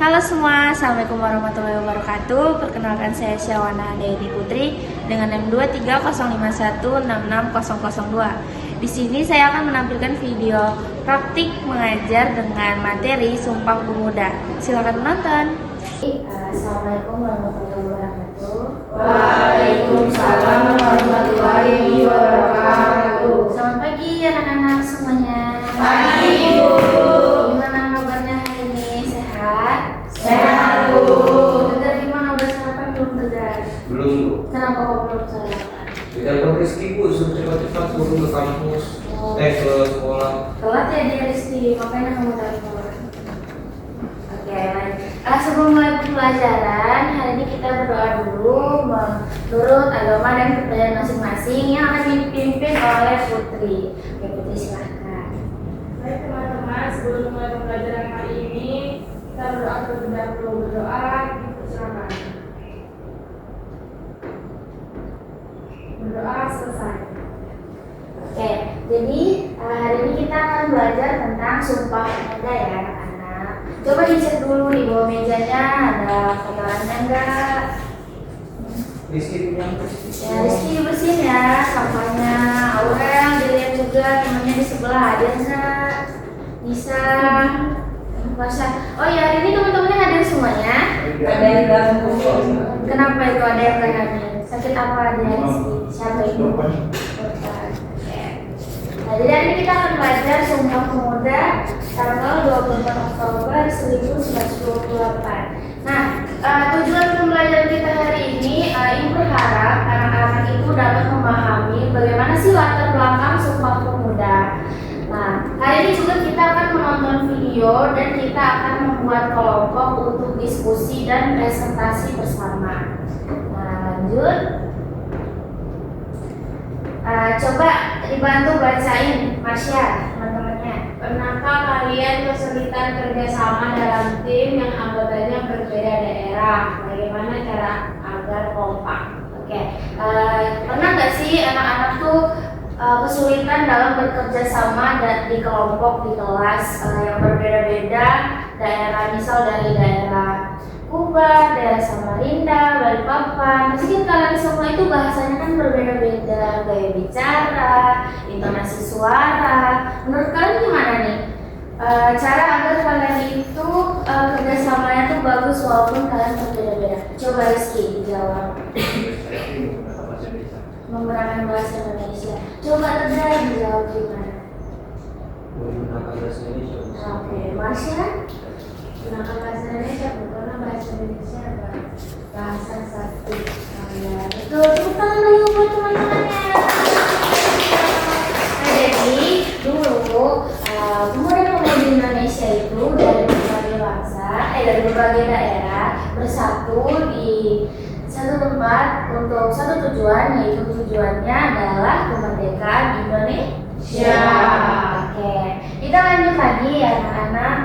Halo semua, Assalamualaikum warahmatullahi wabarakatuh. Perkenalkan saya Syawana Dayani Putri dengan NIM 23051660002. Di sini saya akan menampilkan video praktik mengajar dengan materi Sumpah Pemuda. Silakan menonton. Assalamualaikum warahmatullahi wabarakatuh. Waalaikumsalam warahmatullahi wabarakatuh. Selamat pagi anak-anak semuanya. Pagi, Ibu. Gimana kabarnya hari ini? Sehat? Sehat, Bu. Benar, gimana udah sarapan belum benar? Belum, Bu. Kenapa kok belum sarapan? Ditelepon Rizky, Bu, suruh cepat-cepat turun ke kampus, ke sekolah. Telat ya dia Rizky, makanya kamu telepon. Oke, lanjut. Sebelum mulai pembelajaran, hari ini kita berdoa dulu menurut agama dan kepercayaan masing-masing yang akan dipimpin oleh Putri. Oke, Putri silahkan. Baik teman-teman, sebelum mulai pembelajaran hari ini, kita berdoa terlebih dahulu. Berdoa dipersilakan. Berdoa selesai. Oke, jadi hari ini kita akan belajar tentang Sumpah Pemuda ya anak-anak. Coba dicek dulu di bawah mejanya ada kotorannya enggak? Rizky punya Ya, Rizky bersihin ya sampahnya. Aurel dilihat juga temannya di sebelah ada enggak? Bisa. Masa. Oh ya, hari ini teman-temannya hadir semuanya. Ada yang ganggu. Kenapa itu ada yang gak hadir? Sakit apa dia Rizky? Siapa itu? Oke. Nah, jadi hari ini kita akan belajar Sumpah Pemuda tanggal 24 Oktober 1928. Nah, tujuan pembelajaran kita hari ini, Ibu berharap anak-anak itu dapat memahami bagaimana sih latar belakang Sumpah Pemuda. Nah, hari ini juga kita akan menonton video dan kita akan membuat kelompok untuk diskusi dan presentasi bersama. Nah, lanjut. Coba dibantu bacain, Masya, teman-temannya. Pernahkah kalian kesulitan kerjasama dalam tim yang anggotanya berbeda daerah? Bagaimana cara agar kompak? Oke, pernah nggak sih anak-anak tuh kesulitan dalam bekerja sama di kelompok di kelas yang berbeda-beda daerah, misal dari daerah Kuba, daerah Samarinda, Balikpapan. Pasti kan kalian semua itu bahasanya kan berbeda-beda, gaya bicara, intonasi suara. Menurut kalian gimana nih? Cara agar kalian itu kerjasamanya tuh bagus walaupun kalian berbeda-beda. Coba Rizky dijawab. Menggunakan bahasa Indonesia. Coba Tedra dijawab gimana? menggunakan bahasa Indonesia. Oke, Marsha? Gunakan bahasa Indonesia, karena bahasa Indonesia adalah bahasa satu. Ya, betul. Tepuk tangan dulu buat teman-temannya. Nah, jadi dulu pemuda-pemudi Indonesia itu dari berbagai bangsa, dari berbagai daerah bersatu di satu tempat untuk satu tujuan, yaitu tujuannya adalah kemerdekaan Indonesia. Oke, kita lanjut lagi ya anak-anak.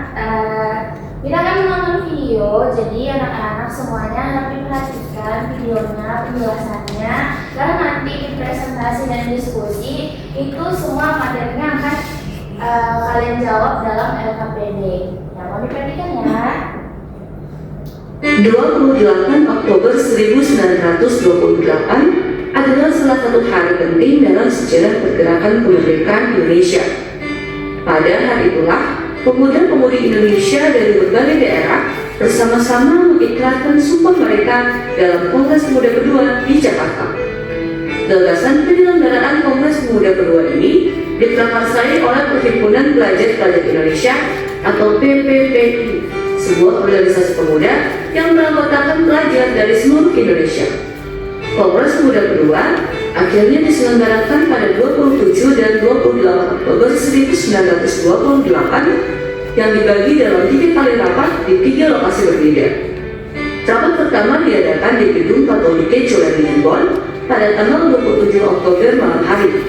Kita akan menonton video, jadi anak-anak semuanya harap diperhatikan videonya, penjelasannya, karena nanti di presentasi dan diskusi itu semua materinya akan kalian jawab dalam LKPD. Ya, mau diperhatikan ya. 28 Oktober 1928 adalah salah satu hari penting dalam sejarah pergerakan kemerdekaan Indonesia. Pada hari itulah, pemuda-pemudi Indonesia dari berbagai daerah bersama-sama mengikrarkan sumpah mereka dalam Kongres Pemuda kedua di Jakarta. Gagasan penyelenggaraan Kongres Pemuda kedua ini diprakarsai oleh Perhimpunan Pelajar-Pelajar Indonesia atau PPPI, sebuah organisasi pemuda yang beranggotakan pelajar dari seluruh Indonesia. Kongres Pemuda kedua akhirnya diselenggarakan pada 27 dan 28 Oktober 1928 yang dibagi dalam 3 kali rapat di 3 lokasi berbeda. Rapat pertama diadakan di Gedung Katolike Jolandian Bonn pada tanggal 27 Oktober malam hari.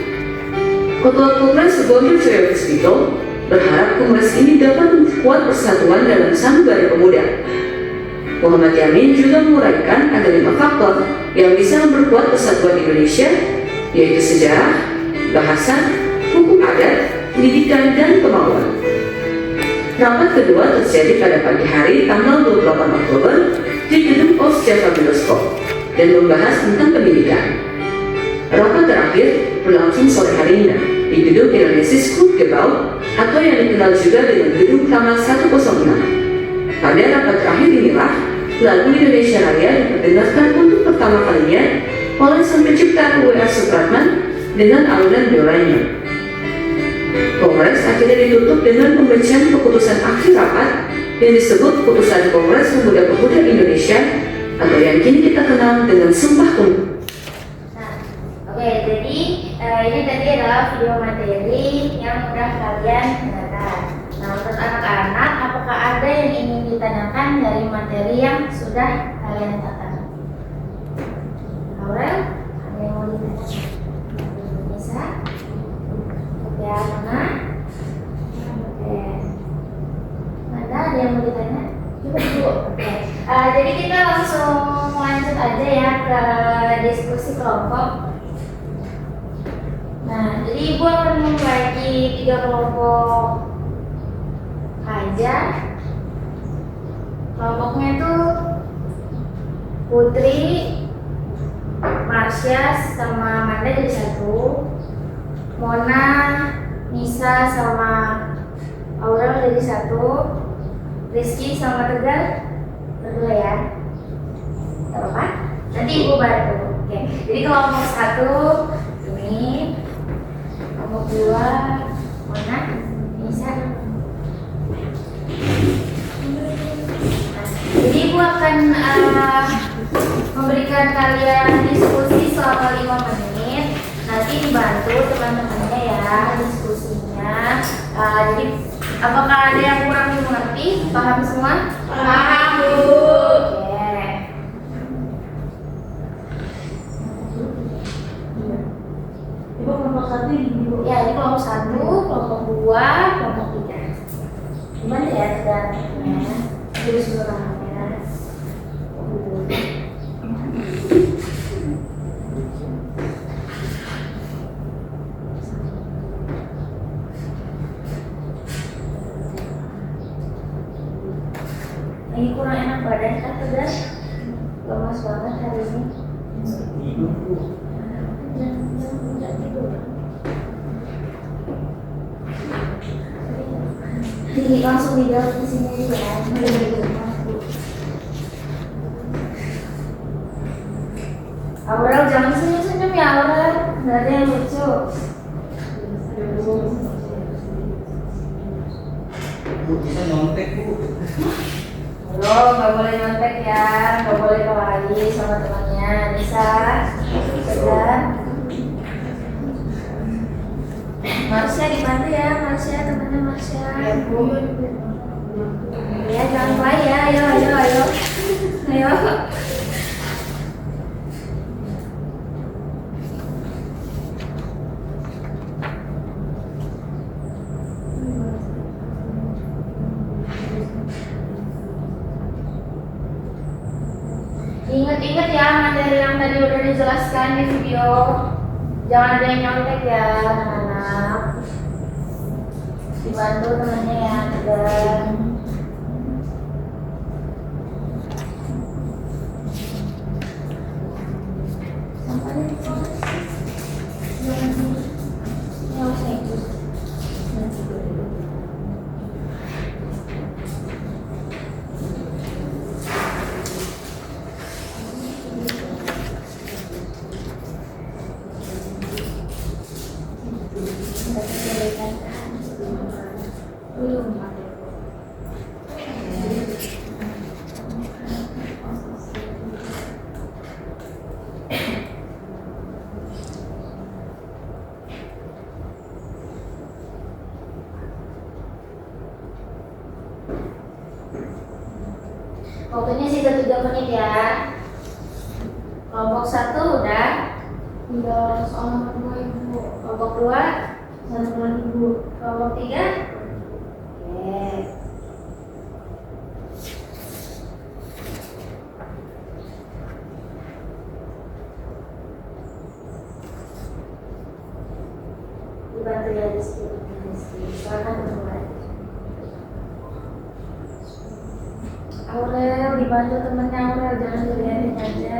Ketua Kongres Gondor Joyo Puspito berharap Kongres ini dapat memperkuat persatuan dalam sanubari pemuda. Muhammad Yamin juga menguraikan ada 5 faktor yang bisa memperkuat persatuan Indonesia, yaitu sejarah, bahasa, hukum adat, pendidikan, dan kemauan. Rapat kedua terjadi pada pagi hari tanggal 28 Oktober di gedung OS Java Bioskop dan membahas tentang pendidikan. Rapat terakhir berlangsung sore harinya di gedung Indonesia School Gebau atau yang dikenal juga dengan gedung Taman 106. Pada rapat terakhir inilah lagu Indonesia Raya diperdengarkan untuk pertama kalinya oleh sang pencipta W.R. Supratman dengan alunan biolanya. Kongres akhirnya ditutup dengan pembacaan keputusan akhir rapat yang disebut Keputusan Kongres Pemuda-Pemuda Indonesia atau yang kini kita kenal dengan Sumpah Pemuda. Oke, jadi ini tadi adalah video materi yang udah kalian dengarkan. Nah, untuk anak-anak, apakah ada yang ingin ditanyakan dari materi yang sudah kalian catat? Aurel, ada yang mau ditanyakan? Bisa? Ya, mana? Oke. Mana ada yang mau ditanya? Coba dulu. Oke. Jadi kita langsung lanjut aja ya ke diskusi kelompok. Nah, jadi ibu akan membagi 3 kelompok aja. Kelompoknya itu Putri, Marsha, sama Manda jadi 1. Mona, Nisa, sama Aurel jadi 1. Rizky sama Tegar berdua ya. Gak apa-apa? Nanti ibu bantu. Oke. Jadi kelompok 1 ini, kelompok 2 Mona, Nisa. Jadi ibu akan memberikan kalian diskusi selama 5 menit. Nanti dibantu teman-temannya ya diskusinya. Jadi apakah ada yang kurang dimengerti? Paham semua? Paham, Bu. Oke. Ibu kelompok 1 ini, Bu. Ya, ini kelompok 1, kelompok 2, kelompok 3. Gimana ya sebenarnya? Jadi sebenarnya. Ini kurang enak badan kan, Tegar? Lemas banget hari ini. Jangan tidur. Jadi langsung dijawab di sini ya. Aurel jangan senyum-senyum ya Aurel, nggak ada yang lucu. Bu, bisa nyontek, Bu. Lo nggak boleh nyontek ya, nggak boleh kelahi sama temannya. Bisa, Tegar. Marsha dibantu ya, Marsha temannya Marsha. Ya, Bu. Ya jangan kelahi ya, ayo. Ingat-ingat ya materi yang tadi udah dijelaskan di video. Jangan ada yang nyontek ya anak-anak. Dibantu temannya ya, Tegar. Waktunya sisa 3 menit ya. Kelompok 1 udah. Tinggal soal nomor 2, Ibu. Kelompok 2, Satu lagi, Bu. kelompok 3. Oke. Dibantu ya di sini. Silakan mulai. dibantu temennya Aurel, jangan dilihatin aja.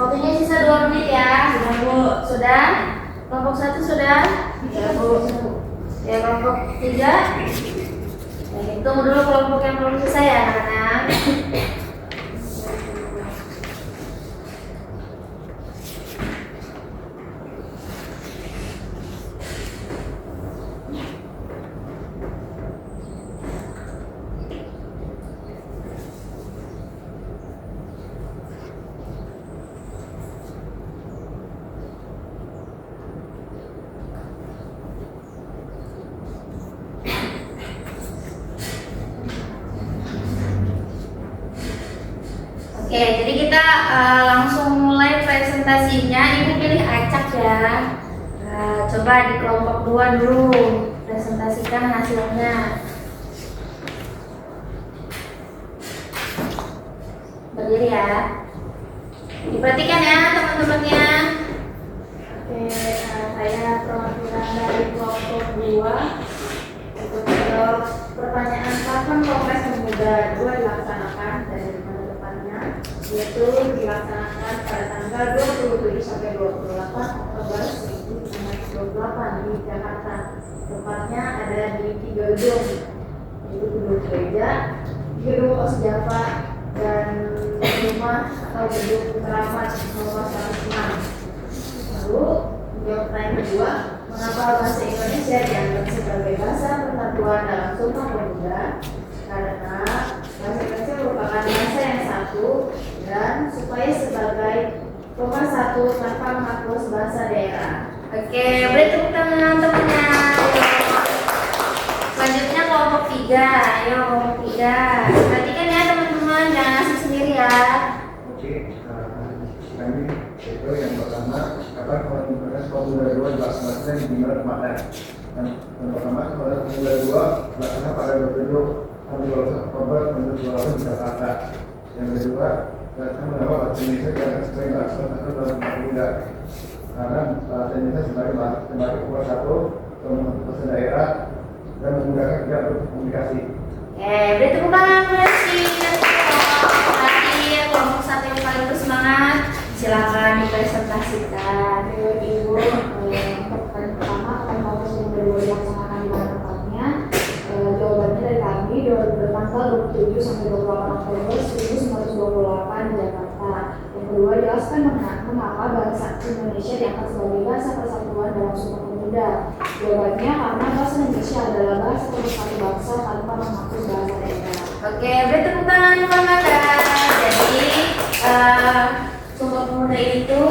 Waktunya sisa 2 menit ya. Sudah Bu. Sudah? Kelompok 1 sudah? Sudah Bu. Ya, kelompok 3. Tunggu dulu kelompok yang belum selesai ya anak-anak. Oke, jadi kita langsung mulai presentasinya. Ibu pilih acak ya. Coba di kelompok 2 dulu presentasikan hasilnya. Berdiri ya. Diperhatikan ya teman-temannya. Oke, saya perwakilan dari kelompok 2 untuk menjawab pertanyaan kapan Kongres Pemuda 2 dilaksanakan dari yaitu dilaksanakan pada tanggal 27 sampai 28 Oktober 1928 di Jakarta. Tempatnya ada di 3 gedung, yaitu gedung gereja, gedung Osjava, dan rumah atau gedung keramat nomor 106. Lalu menjawab pertanyaan kedua, mengapa bahasa Indonesia dianggap sebagai bahasa persatuan dalam Sumpah Pemuda? Karena bahasa Indonesia merupakan bahasa yang satu dan supaya sebagai pemersatu tanpa menghapus bahasa daerah. Oke, beri tepuk tangan temannya. Selanjutnya kelompok 3. Ayo kelompok 3. Perhatikan ya teman-teman, jangan asik sendiri ya. Oke, kami itu yang pertama, kapan Kongres Pemuda 2 dilaksanakan di mana kemarin? Yang pertama, Kongres Pemuda 2 dilaksanakan pada 27 Oktober 1928 di Jakarta. Yang kedua, saya mendapat bahasa Indonesia yang sering dilaksanakan dalam pemuda karena bahasa Indonesia sebagai pemersatu bahasa daerah dan memudahkan kita berkomunikasi. Oke, beri tepuk tangan Messi. Tadi kelompok 1 yang paling bersemangat, silakan dipresentasikan. Ibu, untuk pertanyaan pertama, akan Kongres Pemuda 2 dilaksanakan di mana tempatnya? Jawabannya dari kami, tanggal 27 sampai 28 Oktober 1928 di Jakarta. Yang kedua, jelaskan mengapa bahasa Indonesia diangkat sebagai bahasa persatuan dalam Sumpah Pemuda. Jawabannya karena bahasa Indonesia adalah bahasa pemersatu bangsa tanpa menghapus bahasa daerah. Oke, beri tepuk tangan teman-teman. Jadi Sumpah Pemuda itu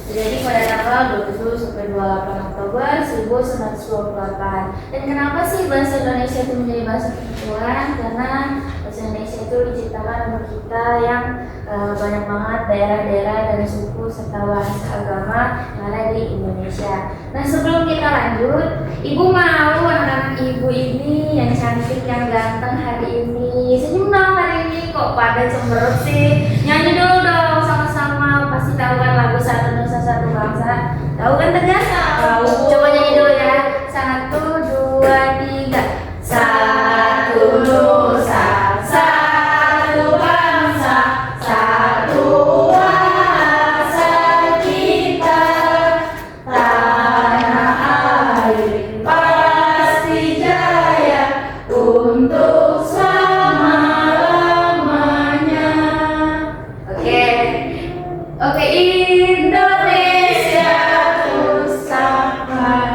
terjadi pada tanggal 27 sampai 28 Oktober 1928. Dan kenapa sih bahasa Indonesia itu menjadi bahasa persatuan? Karena bahasa Indonesia itu diciptakan untuk kita yang banyak banget daerah-daerah dan suku serta bahasa agama yang ada di Indonesia. Nah, sebelum kita lanjut, Ibu mau anak-anak Ibu ini yang cantik, yang ganteng hari ini senyum dong hari ini, kok pada cemberut sih? Nyanyi dulu dong sama-sama. Pasti tahu kan lagu Satu Nusa Satu Bangsa? Tahu kan Tegas? Tahu. Coba nyanyi dulu ya. 1, 2, 3. Satu Nusa, satu bangsa, satu bahasa kita. Tanah air pasti jaya untuk selama-lamanya. Oke. Oke, Indonesia Pusaka.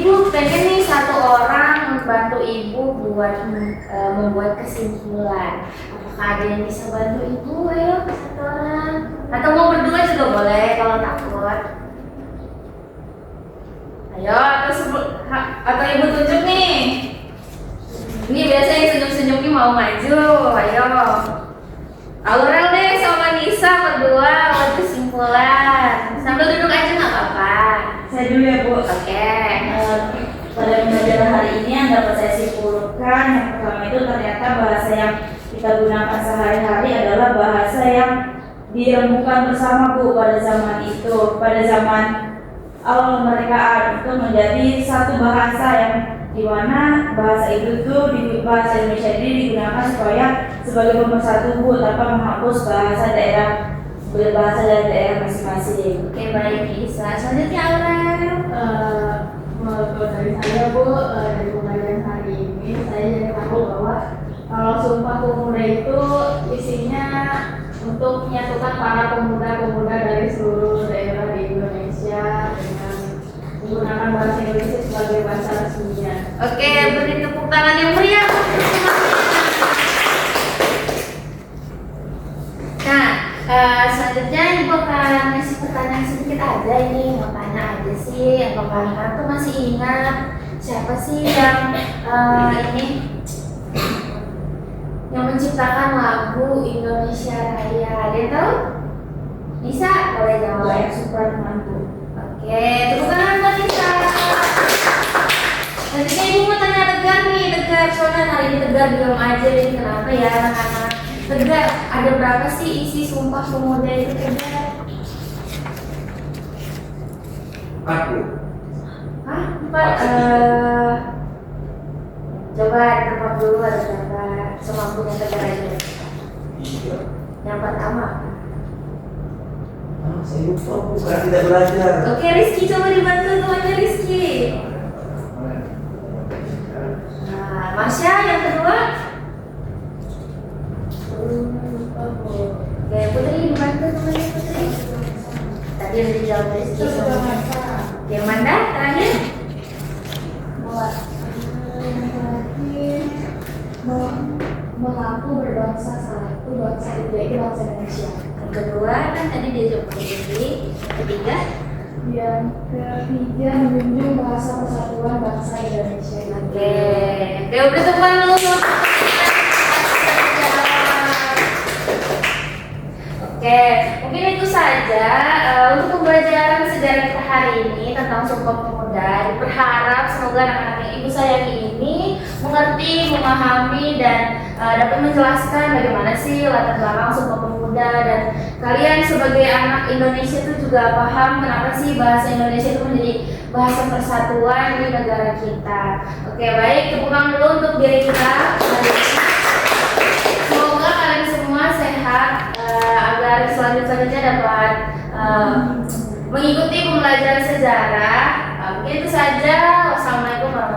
ibu pengen nih satu orang membantu ibu buat membuat kesimpulan. Apakah ada yang bisa bantu ibu? Ayo satu orang. Atau mau berdua juga boleh kalau takut. Ayo atau ibu tunjuk nih. Ini biasanya yang senyum-senyum ini mau maju. Ayo. Aurel deh sama Nisa berdua buat kesimpulan. Sambil duduk aja nggak apa-apa. Saya dulu ya Bu. Oke. Pada pembelajaran hari ini yang dapat saya simpulkan, yang pertama itu ternyata bahasa yang kita gunakan sehari-hari adalah bahasa yang dirembukan bersama Bu pada zaman itu. Pada zaman awal kemerdekaan itu menjadi satu bahasa yang dimana bahasa itu tuh di bahasa Indonesia ini digunakan supaya sebagai pemersatu Bu, tanpa menghapus bahasa daerah dari daerah masing-masing. Oke, baik Nisa. Selanjutnya Aurel. Kalau dari saya Bu, dari pembelajaran hari ini saya jadi tahu bahwa kalau Sumpah Pemuda itu isinya untuk menyatukan para pemuda-pemuda dari seluruh daerah di Indonesia dengan menggunakan bahasa Indonesia sebagai bahasa resminya. Oke, beri tepuk tangan yang meriah. Nah, selanjutnya ibu akan ngasih pertanyaan sedikit aja ini. Mau tanya aja sih, apakah kalian tuh masih ingat siapa sih yang ini yang menciptakan lagu Indonesia Raya? Ada yang tahu? Bisa? Boleh jawab. Layak Supratman Bu. Oke, tepuk tangan buat Nisa. Selanjutnya ibu mau tanya Tegar nih, Tegar. Soalnya hari ini Tegar belum aja, jadi kenapa ya anak-anak? Tegar, ada berapa sih isi Sumpah Pemuda itu Tegar? Aku. Hah? 4? Coba ditebak dulu ada berapa? Semampunya Tegar aja. Iya. Yang pertama. Saya lupa bukan tidak belajar. Oke, Rizky coba dibantu temannya Rizky. Nah, Masya yang kedua. Oke, Putri dibantu temannya Putri. Tadi udah dijawab Rizky. Oke, Manda terakhir. Mengaku berbangsa satu, bangsa itu yaitu bangsa Indonesia. Yang kedua kan tadi dia jawab Putri. Yang ketiga. Yang ketiga menjunjung bahasa persatuan bangsa Indonesia. Oke, udah teman dulu. Oke, mungkin itu saja untuk pembelajaran sejarah kita hari ini tentang Sumpah Pemuda. Berharap semoga anak-anak yang ibu sayangi ini mengerti, memahami, dan dapat menjelaskan bagaimana sih latar belakang Sumpah Pemuda, dan kalian sebagai anak Indonesia itu juga paham kenapa sih bahasa Indonesia itu menjadi bahasa persatuan di negara kita. Oke, baik, tepuk tangan dulu untuk diri kita. Semoga kalian semua sehat agar selanjutnya dapat mengikuti pembelajaran sejarah. Mungkin itu saja. Wassalamualaikum warahmatullahi wabarakatuh.